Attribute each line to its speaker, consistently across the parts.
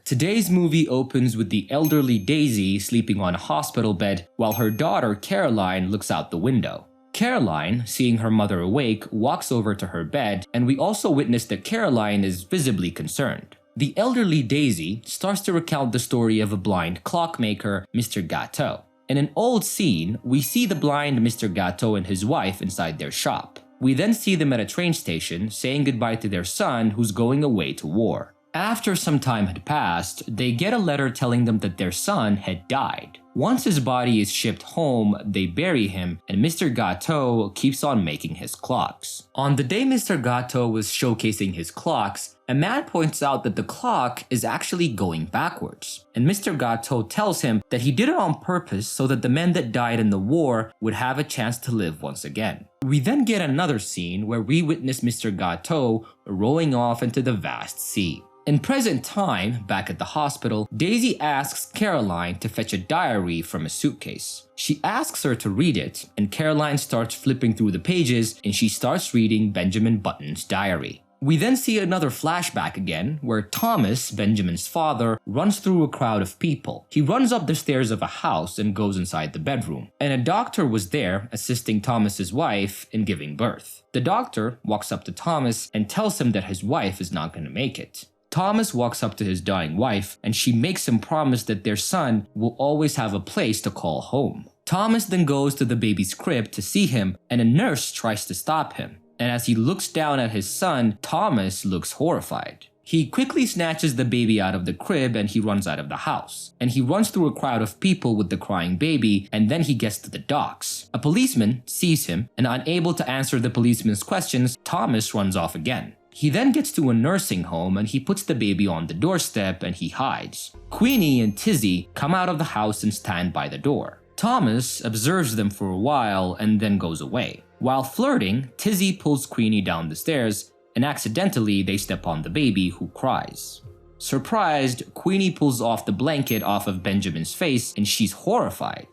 Speaker 1: Today's movie opens with the elderly Daisy sleeping on a hospital bed while her daughter Caroline looks out the window. Caroline, seeing her mother awake, walks over to her bed, and we also witness that Caroline is visibly concerned. The elderly Daisy starts to recount the story of a blind clockmaker, Mr. Gatto. In an old scene, we see the blind Mr. Gatto and his wife inside their shop. We then see them at a train station saying goodbye to their son who's going away to war. After some time had passed, they get a letter telling them that their son had died. Once his body is shipped home, they bury him, and Mr. Gatto keeps on making his clocks. On the day Mr. Gatto was showcasing his clocks, a man points out that the clock is actually going backwards, and Mr. Gatto tells him that he did it on purpose so that the men that died in the war would have a chance to live once again. We then get another scene where we witness Mr. Gatto rowing off into the vast sea. In present time, back at the hospital, Daisy asks Caroline to fetch a diary from a suitcase. She asks her to read it, and Caroline starts flipping through the pages and she starts reading Benjamin Button's diary. We then see another flashback again, where Thomas, Benjamin's father, runs through a crowd of people. He runs up the stairs of a house and goes inside the bedroom, and a doctor was there assisting Thomas's wife in giving birth. The doctor walks up to Thomas and tells him that his wife is not going to make it. Thomas walks up to his dying wife, and she makes him promise that their son will always have a place to call home. Thomas then goes to the baby's crib to see him, and a nurse tries to stop him. And as he looks down at his son, Thomas looks horrified. He quickly snatches the baby out of the crib and he runs out of the house. And he runs through a crowd of people with the crying baby, and then he gets to the docks. A policeman sees him, and unable to answer the policeman's questions, Thomas runs off again. He then gets to a nursing home and he puts the baby on the doorstep and he hides. Queenie and Tizzy come out of the house and stand by the door. Thomas observes them for a while and then goes away. While flirting, Tizzy pulls Queenie down the stairs, and accidentally they step on the baby, who cries. Surprised, Queenie pulls off the blanket off of Benjamin's face and she's horrified.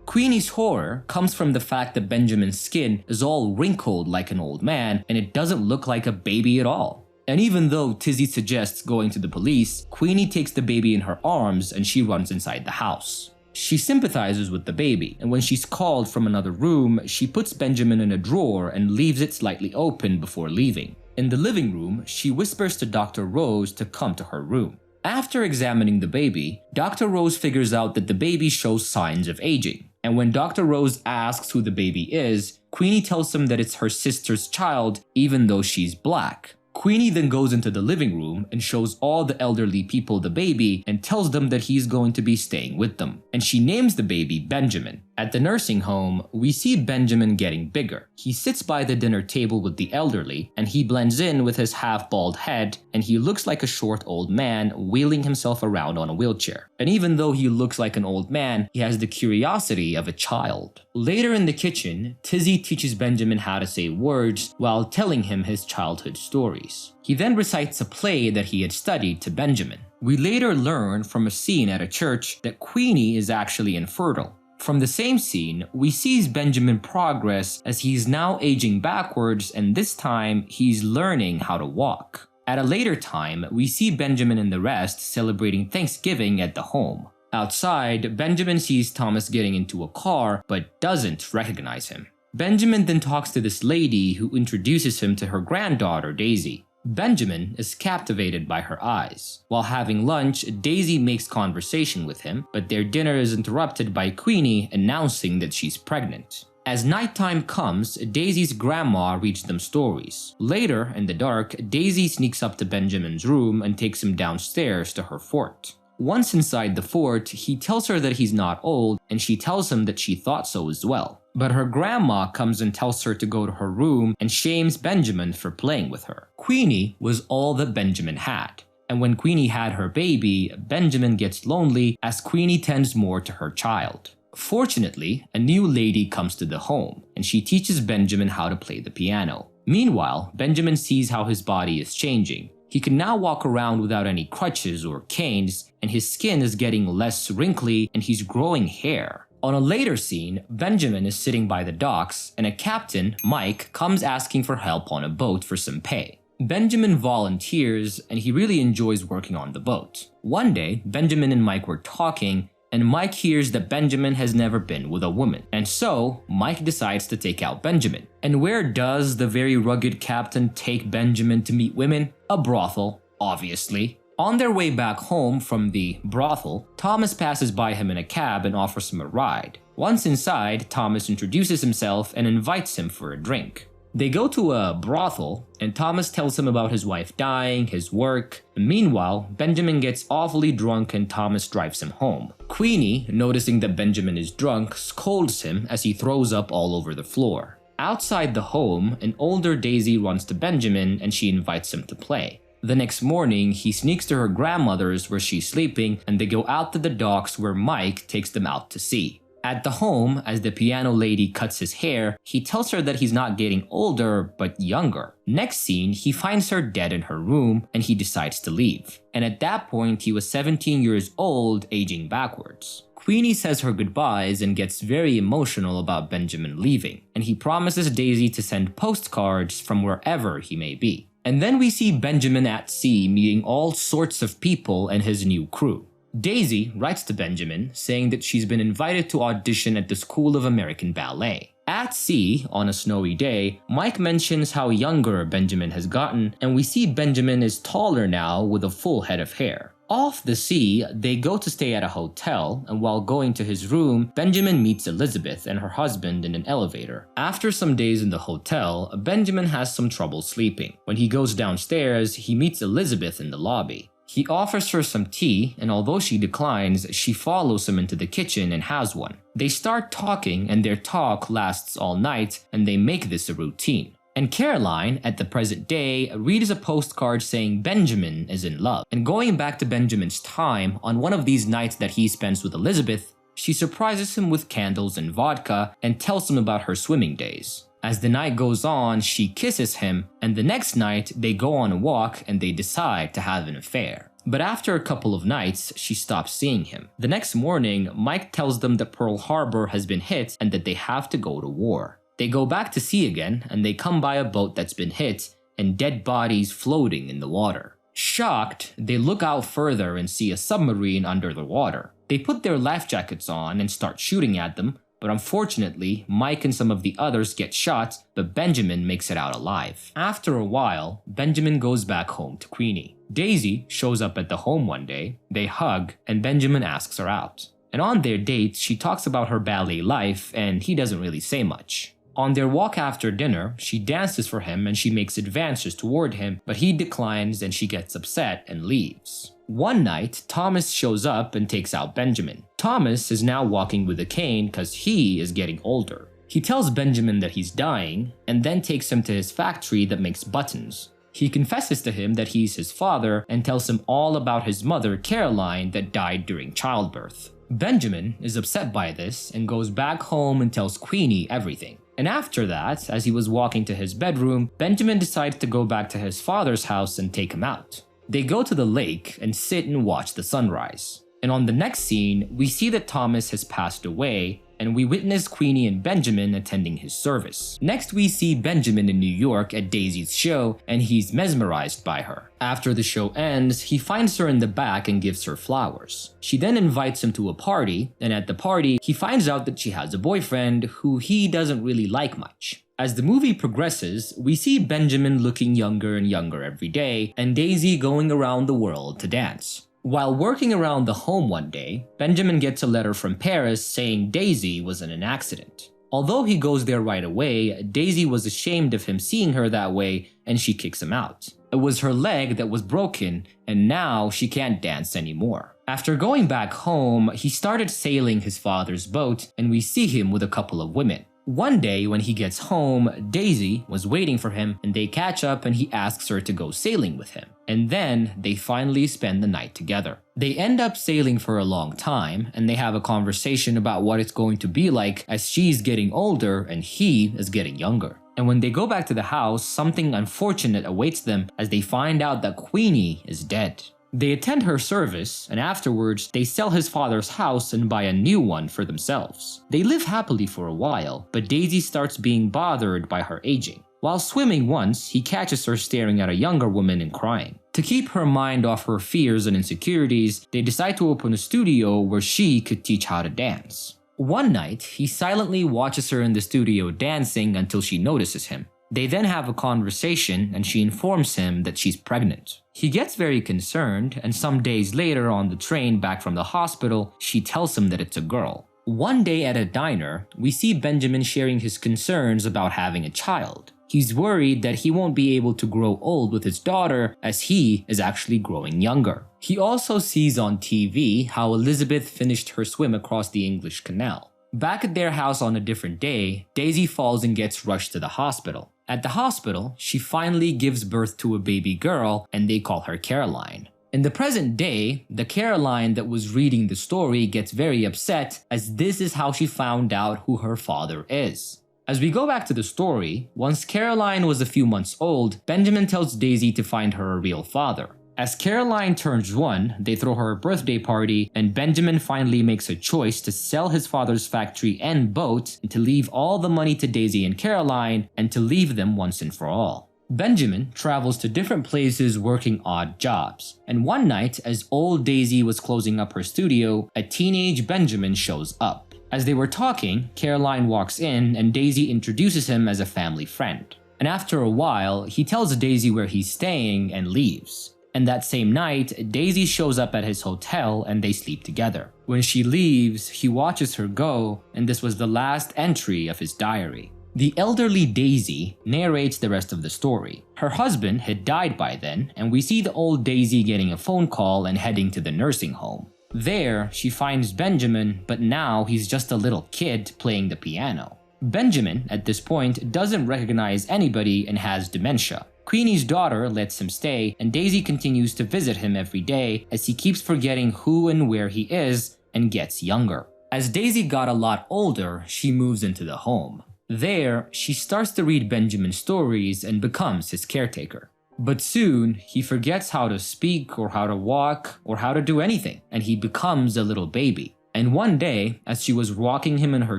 Speaker 1: Queenie's horror comes from the fact that Benjamin's skin is all wrinkled like an old man and it doesn't look like a baby at all. And even though Tizzy suggests going to the police, Queenie takes the baby in her arms and she runs inside the house. She sympathizes with the baby, and when she's called from another room, she puts Benjamin in a drawer and leaves it slightly open before leaving. In the living room, she whispers to Dr. Rose to come to her room. After examining the baby, Dr. Rose figures out that the baby shows signs of aging. And when Dr. Rose asks who the baby is, Queenie tells him that it's her sister's child, even though she's black. Queenie then goes into the living room and shows all the elderly people the baby and tells them that he's going to be staying with them. And she names the baby Benjamin. At the nursing home, we see Benjamin getting bigger. He sits by the dinner table with the elderly, and he blends in with his half-bald head, and he looks like a short old man wheeling himself around on a wheelchair. And even though he looks like an old man, he has the curiosity of a child. Later in the kitchen, Tizzy teaches Benjamin how to say words while telling him his childhood stories. He then recites a play that he had studied to Benjamin. We later learn from a scene at a church that Queenie is actually infertile. From the same scene, we see Benjamin progress as he's now aging backwards, and this time he's learning how to walk. At a later time, we see Benjamin and the rest celebrating Thanksgiving at the home. Outside, Benjamin sees Thomas getting into a car but doesn't recognize him. Benjamin then talks to this lady who introduces him to her granddaughter Daisy. Benjamin is captivated by her eyes. While having lunch, Daisy makes conversation with him, but their dinner is interrupted by Queenie announcing that she's pregnant. As nighttime comes, Daisy's grandma reads them stories. Later, in the dark, Daisy sneaks up to Benjamin's room and takes him downstairs to her fort. Once inside the fort, he tells her that he's not old, and she tells him that she thought so as well. But her grandma comes and tells her to go to her room and shames Benjamin for playing with her. Queenie was all that Benjamin had, and when Queenie had her baby, Benjamin gets lonely as Queenie tends more to her child. Fortunately, a new lady comes to the home, and she teaches Benjamin how to play the piano. Meanwhile, Benjamin sees how his body is changing. He can now walk around without any crutches or canes, and his skin is getting less wrinkly and he's growing hair. On a later scene, Benjamin is sitting by the docks, and a captain, Mike, comes asking for help on a boat for some pay. Benjamin volunteers and he really enjoys working on the boat. One day, Benjamin and Mike were talking and Mike hears that Benjamin has never been with a woman. And so, Mike decides to take out Benjamin. And where does the very rugged captain take Benjamin to meet women? A brothel, obviously. On their way back home from the brothel, Thomas passes by him in a cab and offers him a ride. Once inside, Thomas introduces himself and invites him for a drink. They go to a brothel, and Thomas tells him about his wife dying, his work. Meanwhile, Benjamin gets awfully drunk and Thomas drives him home. Queenie, noticing that Benjamin is drunk, scolds him as he throws up all over the floor. Outside the home, an older Daisy runs to Benjamin and she invites him to play. The next morning, he sneaks to her grandmother's where she's sleeping and they go out to the docks where Mike takes them out to sea. At the home, as the piano lady cuts his hair, he tells her that he's not getting older, but younger. Next scene, he finds her dead in her room and he decides to leave. And at that point, he was 17 years old, aging backwards. Queenie says her goodbyes and gets very emotional about Benjamin leaving, and he promises Daisy to send postcards from wherever he may be. And then we see Benjamin at sea meeting all sorts of people and his new crew. Daisy writes to Benjamin saying that she's been invited to audition at the School of American Ballet. At sea, on a snowy day, Mike mentions how younger Benjamin has gotten, and we see Benjamin is taller now with a full head of hair. Off the sea, they go to stay at a hotel, and while going to his room, Benjamin meets Elizabeth and her husband in an elevator. After some days in the hotel, Benjamin has some trouble sleeping. When he goes downstairs, he meets Elizabeth in the lobby. He offers her some tea, and although she declines, she follows him into the kitchen and has one. They start talking, and their talk lasts all night, and they make this a routine. And Caroline, at the present day, reads a postcard saying Benjamin is in love. And going back to Benjamin's time, on one of these nights that he spends with Elizabeth, she surprises him with candles and vodka and tells him about her swimming days. As the night goes on, she kisses him, and the next night they go on a walk and they decide to have an affair. But after a couple of nights, she stops seeing him. The next morning, Mike tells them that Pearl Harbor has been hit and that they have to go to war. They go back to sea again, and they come by a boat that's been hit and dead bodies floating in the water. Shocked, they look out further and see a submarine under the water. They put their life jackets on and start shooting at them, but unfortunately, Mike and some of the others get shot, but Benjamin makes it out alive. After a while, Benjamin goes back home to Queenie. Daisy shows up at the home one day, they hug, and Benjamin asks her out. And on their date, she talks about her ballet life, and he doesn't really say much. On their walk after dinner, she dances for him and she makes advances toward him, but he declines and she gets upset and leaves. One night, Thomas shows up and takes out Benjamin. Thomas is now walking with a cane because he is getting older. He tells Benjamin that he's dying and then takes him to his factory that makes buttons. He confesses to him that he's his father and tells him all about his mother, Caroline, that died during childbirth. Benjamin is upset by this and goes back home and tells Queenie everything. And after that, as he was walking to his bedroom, Benjamin decides to go back to his father's house and take him out. They go to the lake and sit and watch the sunrise. And on the next scene, we see that Thomas has passed away, and we witness Queenie and Benjamin attending his service. Next, we see Benjamin in New York at Daisy's show, and he's mesmerized by her. After the show ends, he finds her in the back and gives her flowers. She then invites him to a party, and at the party, he finds out that she has a boyfriend who he doesn't really like much. As the movie progresses, we see Benjamin looking younger and younger every day, and Daisy going around the world to dance. While working around the home one day, Benjamin gets a letter from Paris saying Daisy was in an accident. Although he goes there right away, Daisy was ashamed of him seeing her that way and she kicks him out. It was her leg that was broken and now she can't dance anymore. After going back home, he started sailing his father's boat and we see him with a couple of women. One day when he gets home, Daisy was waiting for him and they catch up and he asks her to go sailing with him. And then they finally spend the night together. They end up sailing for a long time and they have a conversation about what it's going to be like as she's getting older and he is getting younger. And when they go back to the house, something unfortunate awaits them as they find out that Queenie is dead. They attend her service, and afterwards, they sell his father's house and buy a new one for themselves. They live happily for a while, but Daisy starts being bothered by her aging. While swimming once, he catches her staring at a younger woman and crying. To keep her mind off her fears and insecurities, they decide to open a studio where she could teach how to dance. One night, he silently watches her in the studio dancing until she notices him. They then have a conversation and she informs him that she's pregnant. He gets very concerned, and some days later on the train back from the hospital, she tells him that it's a girl. One day at a diner, we see Benjamin sharing his concerns about having a child. He's worried that he won't be able to grow old with his daughter as he is actually growing younger. He also sees on TV how Elizabeth finished her swim across the English Canal. Back at their house on a different day, Daisy falls and gets rushed to the hospital. At the hospital, she finally gives birth to a baby girl and they call her Caroline. In the present day, the Caroline that was reading the story gets very upset as this is how she found out who her father is. As we go back to the story, once Caroline was a few months old, Benjamin tells Daisy to find her a real father. As Caroline turns 1, they throw her a birthday party, and Benjamin finally makes a choice to sell his father's factory and boat and to leave all the money to Daisy and Caroline and to leave them once and for all. Benjamin travels to different places working odd jobs, and one night as old Daisy was closing up her studio, a teenage Benjamin shows up. As they were talking, Caroline walks in and Daisy introduces him as a family friend. And after a while, he tells Daisy where he's staying and leaves. And that same night, Daisy shows up at his hotel and they sleep together. When she leaves, he watches her go, and this was the last entry of his diary. The elderly Daisy narrates the rest of the story. Her husband had died by then, and we see the old Daisy getting a phone call and heading to the nursing home. There, she finds Benjamin, but now he's just a little kid playing the piano. Benjamin, at this point, doesn't recognize anybody and has dementia. Queenie's daughter lets him stay, and Daisy continues to visit him every day as he keeps forgetting who and where he is and gets younger. As Daisy got a lot older, she moves into the home. There, she starts to read Benjamin's stories and becomes his caretaker. But soon, he forgets how to speak or how to walk or how to do anything, and he becomes a little baby. And one day, as she was rocking him in her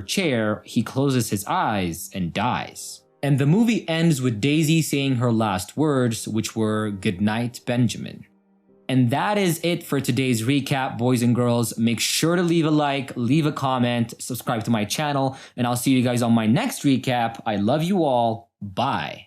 Speaker 1: chair, he closes his eyes and dies. And the movie ends with Daisy saying her last words, which were, "Good night, Benjamin." And that is it for today's recap, boys and girls. Make sure to leave a like, leave a comment, subscribe to my channel, and I'll see you guys on my next recap. I love you all. Bye.